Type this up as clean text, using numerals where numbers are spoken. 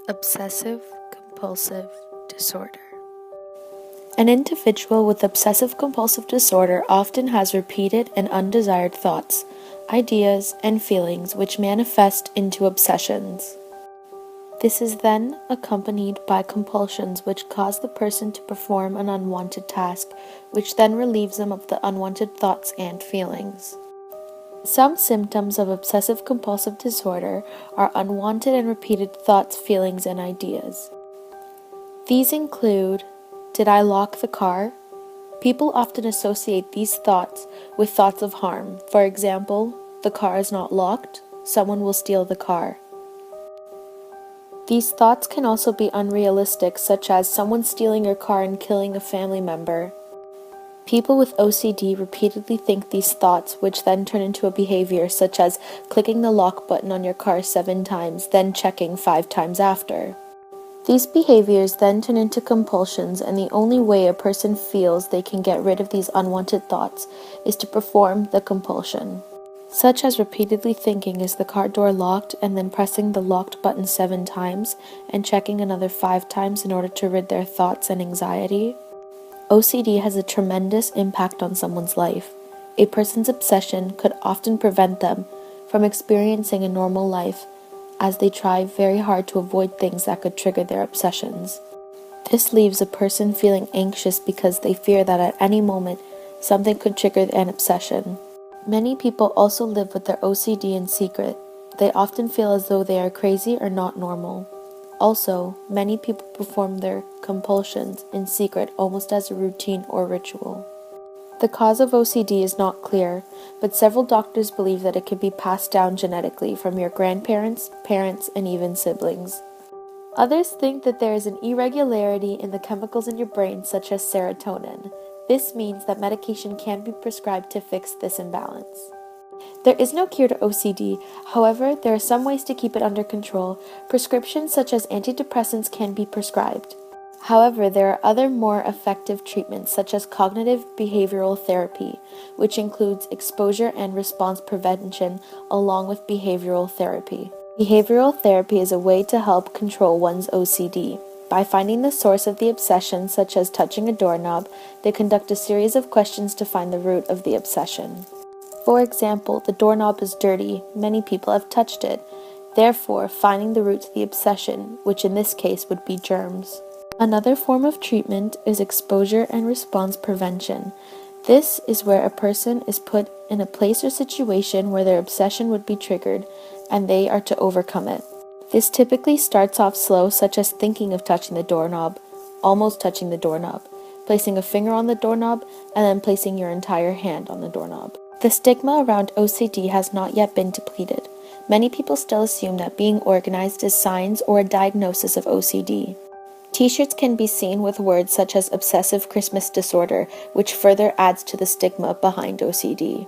Obsessive compulsive disorder. An individual with obsessive compulsive disorder often has repeated and undesired thoughts, ideas, and feelings which manifest into obsessions. This is then accompanied by compulsions which cause the person to perform an unwanted task, which then relieves them of the unwanted thoughts and feelings. Some symptoms of obsessive compulsive disorder are unwanted and repeated thoughts, feelings, and ideas. These include, did I lock the car? People often associate these thoughts with thoughts of harm. For example, the car is not locked, someone will steal the car. These thoughts can also be unrealistic, such as someone stealing your car and killing a family member. People with OCD repeatedly think these thoughts, which then turn into a behavior such as clicking the lock button on your car 7 times, then checking 5 times after. These behaviors then turn into compulsions, and the only way a person feels they can get rid of these unwanted thoughts is to perform the compulsion, such as repeatedly thinking, is the car door locked, and then pressing the locked button 7 times and checking another 5 times in order to rid their thoughts and anxiety. OCD has a tremendous impact on someone's life. A person's obsession could often prevent them from experiencing a normal life, as they try very hard to avoid things that could trigger their obsessions. This leaves a person feeling anxious because they fear that at any moment something could trigger an obsession. Many people also live with their OCD in secret. They often feel as though they are crazy or not normal. Also, many people perform their compulsions in secret almost as a routine or ritual. The cause of OCD is not clear, but several doctors believe that it could be passed down genetically from your grandparents, parents, and even siblings. Others think that there is an irregularity in the chemicals in your brain, such as serotonin. This means that medication can be prescribed to fix this imbalance. There is no cure to OCD, however, there are some ways to keep it under control. Prescriptions such as antidepressants can be prescribed. However, there are other more effective treatments such as cognitive behavioral therapy, which includes exposure and response prevention along with behavioral therapy. Behavioral therapy is a way to help control one's OCD. By finding the source of the obsession, such as touching a doorknob, they conduct a series of questions to find the root of the obsession. For example, the doorknob is dirty. Many people have touched it. Therefore, finding the root to the obsession, which in this case would be germs. Another form of treatment is exposure and response prevention. This is where a person is put in a place or situation where their obsession would be triggered, and they are to overcome it. This typically starts off slow, such as thinking of touching the doorknob, almost touching the doorknob, placing a finger on the doorknob, and then placing your entire hand on the doorknob. The stigma around OCD has not yet been depleted. Many people still assume that being organized is signs or a diagnosis of OCD. T-shirts can be seen with words such as obsessive Christmas disorder, which further adds to the stigma behind OCD.